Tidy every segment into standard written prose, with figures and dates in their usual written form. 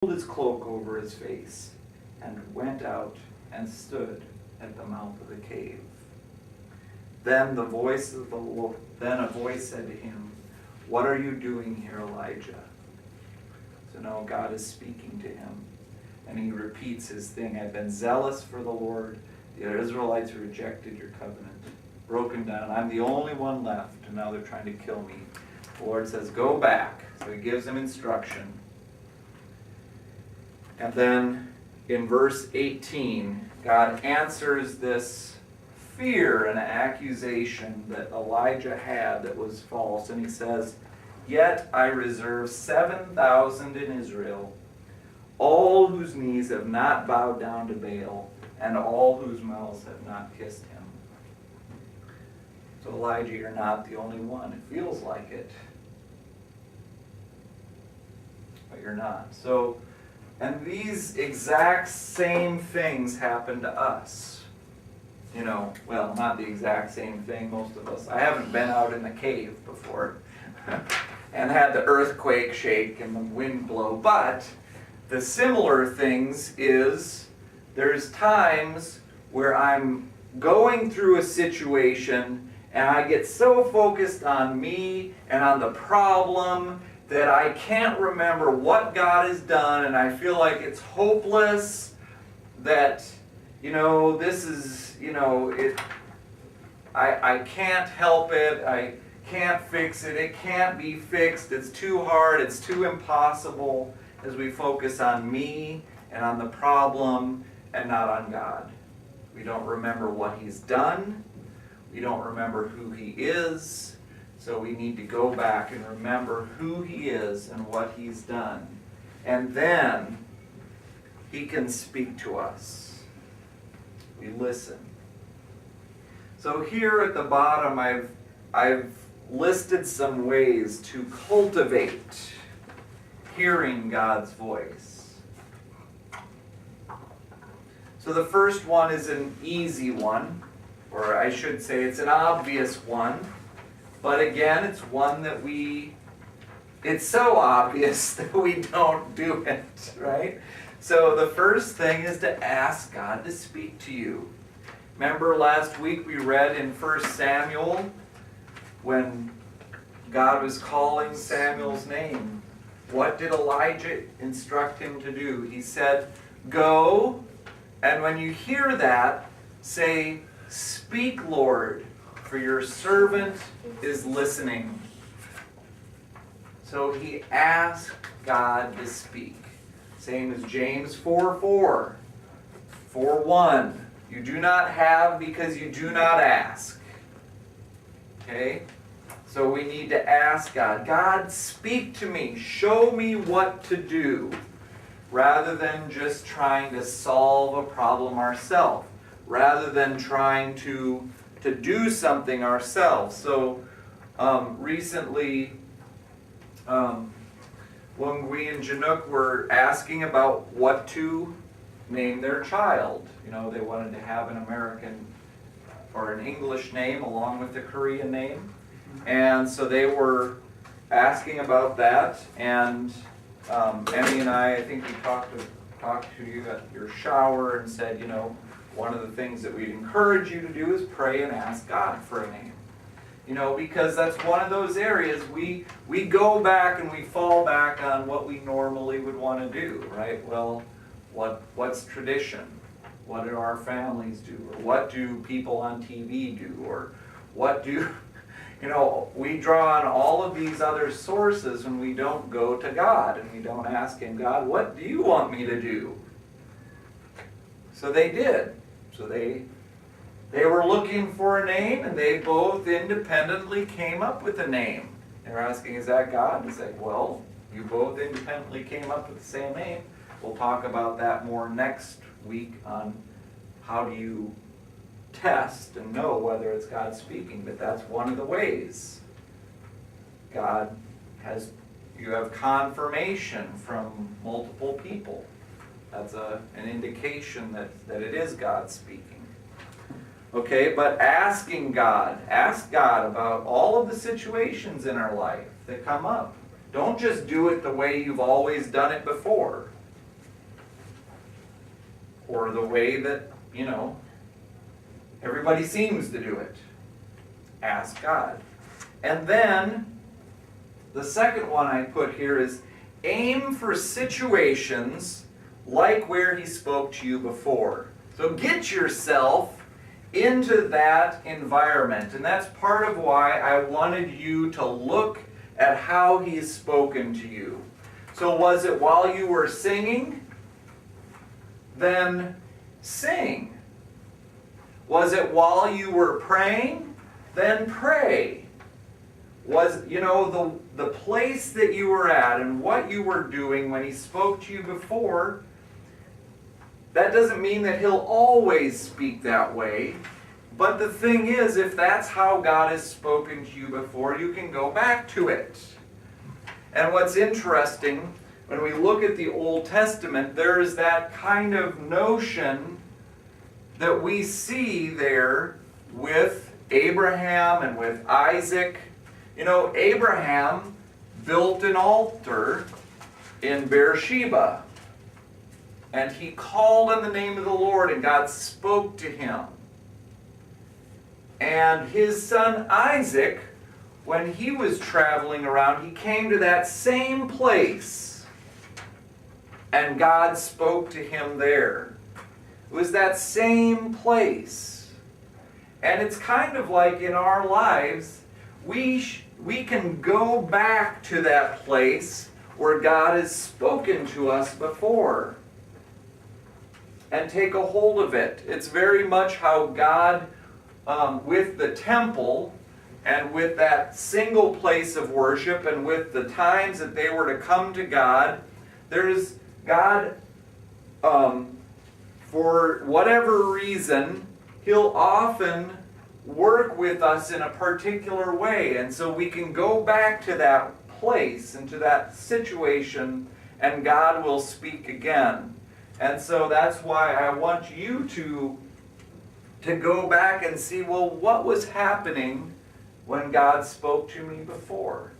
pulled his cloak over his face, and went out and stood at the mouth of the cave. Then a voice said to him, "What are you doing here, Elijah?" So now God is speaking to him, and he repeats his thing. "I've been zealous for the Lord. The Israelites rejected your covenant, broken down. I'm the only one left, and now they're trying to kill me." The Lord says, "Go back." So he gives him instruction. And then in verse 18, God answers this fear and accusation that Elijah had that was false. And he says, "Yet I reserve 7,000 in Israel, all whose knees have not bowed down to Baal, and all whose mouths have not kissed him." So Elijah, you're not the only one. It feels like it, but you're not. And these exact same things happen to us. Well, not the exact same thing, most of us. I haven't been out in the cave before and had the earthquake shake and the wind blow, but the similar things is there's times where I'm going through a situation and I get so focused on me and on the problem that I can't remember what God has done, and I feel like it's hopeless, that, this is, I can't help it, I can't fix it, it can't be fixed, it's too hard, it's too impossible, as we focus on me and on the problem and not on God. We don't remember what He's done, we don't remember who He is. So we need to go back and remember who He is and what He's done. And then He can speak to us. We listen. So here at the bottom I've listed some ways to cultivate hearing God's voice. So the first one is an easy one, or I should say it's an obvious one. But again, it's one that it's so obvious that we don't do it, right? So the first thing is to ask God to speak to you. Remember last week we read in 1 Samuel when God was calling Samuel's name. What did Elijah instruct him to do? He said, "Go, and when you hear that, say, 'Speak, Lord, for your servant is listening.'" So he asked God to speak. Same as James 4:4. 4:1. You do not have because you do not ask. Okay? So we need to ask God, "God, speak to me. Show me what to do." Rather than just trying to solve a problem ourselves. Rather than trying to do something ourselves. So recently, when we in Chinook were asking about what to name their child, they wanted to have an American or an English name along with the Korean name, and so they were asking about that. And Emmy and I think we talked to you at your shower and said, one of the things that we'd encourage you to do is pray and ask God for a name. Because that's one of those areas we go back and we fall back on what we normally would want to do, right? Well, what's tradition? What do our families do? Or what do people on TV do? Or what do, we draw on all of these other sources when we don't go to God and we don't ask Him, "God, what do you want me to do?" So they did. So they were looking for a name, and they both independently came up with a name. They were asking, "Is that God?" He's like, "Well, you both independently came up with the same name." We'll talk about that more next week on how do you test and know whether it's God speaking. But that's one of the ways. You have confirmation from multiple people. That's an indication that it is God speaking. Okay, but asking God. Ask God about all of the situations in our life that come up. Don't just do it the way you've always done it before. or the way that, everybody seems to do it. Ask God. And then, the second one I put here is aim for situations like where he spoke to you before. So get yourself into that environment. And that's part of why I wanted you to look at how he's spoken to you. So was it while you were singing? Then sing. Was it while you were praying? Then pray. Was, the place that you were at and what you were doing when he spoke to you before, that doesn't mean that he'll always speak that way. But the thing is, if that's how God has spoken to you before, you can go back to it. And what's interesting, when we look at the Old Testament, there is that kind of notion that we see there with Abraham and with Isaac. Abraham built an altar in Beersheba. And he called on the name of the Lord, and God spoke to him. And his son Isaac, when he was traveling around, he came to that same place. And God spoke to him there. It was that same place. And it's kind of like in our lives, we can go back to that place where God has spoken to us before and take a hold of it. It's very much how God, with the temple and with that single place of worship and with the times that they were to come to God, there's God, for whatever reason, he'll often work with us in a particular way. And so we can go back to that place and to that situation, and God will speak again. And so that's why I want you to go back and see, well, what was happening when God spoke to me before?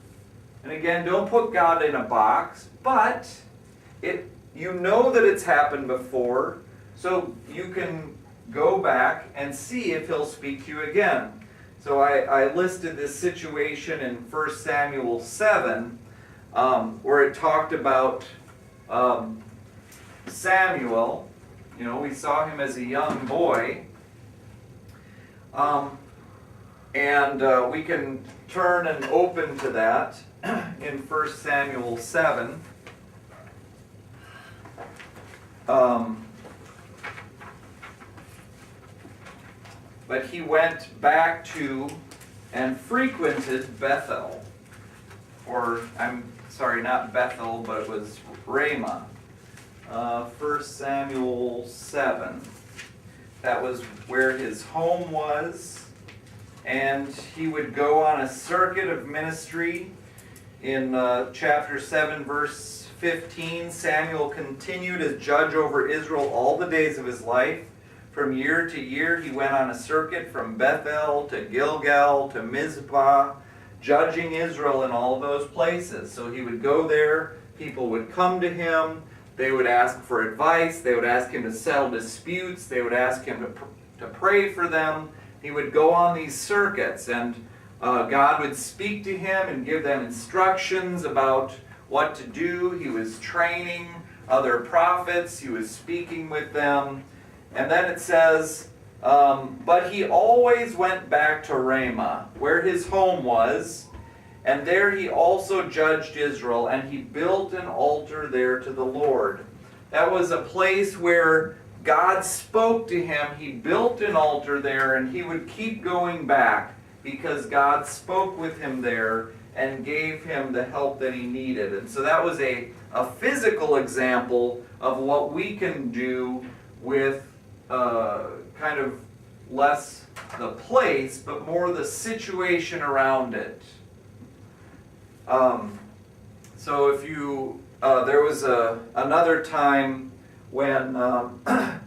And again, don't put God in a box, but you know that it's happened before, so you can go back and see if he'll speak to you again. So I listed this situation in 1 Samuel 7, where it talked about Samuel. We saw him as a young boy. And we can turn and open to that in 1 Samuel 7. But he went back to and frequented Bethel. Or, I'm sorry, not Bethel, but it was Ramah. 1 Samuel 7. That was where his home was. And he would go on a circuit of ministry. In chapter 7, verse 15, Samuel continued as judge over Israel all the days of his life. From year to year, he went on a circuit from Bethel to Gilgal to Mizpah, judging Israel in all of those places. So he would go there, people would come to him, they would ask for advice, they would ask him to settle disputes, they would ask him to pray for them. He would go on these circuits, and God would speak to him and give them instructions about what to do. He was training other prophets, he was speaking with them. And then it says, but he always went back to Ramah, where his home was, and there he also judged Israel, and he built an altar there to the Lord. That was a place where God spoke to him. He built an altar there, and he would keep going back because God spoke with him there and gave him the help that he needed. And so that was a physical example of what we can do with kind of less the place, but more the situation around it. So if you, there was another time when I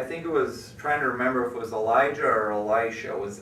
think it was, trying to remember if it was Elijah or Elisha was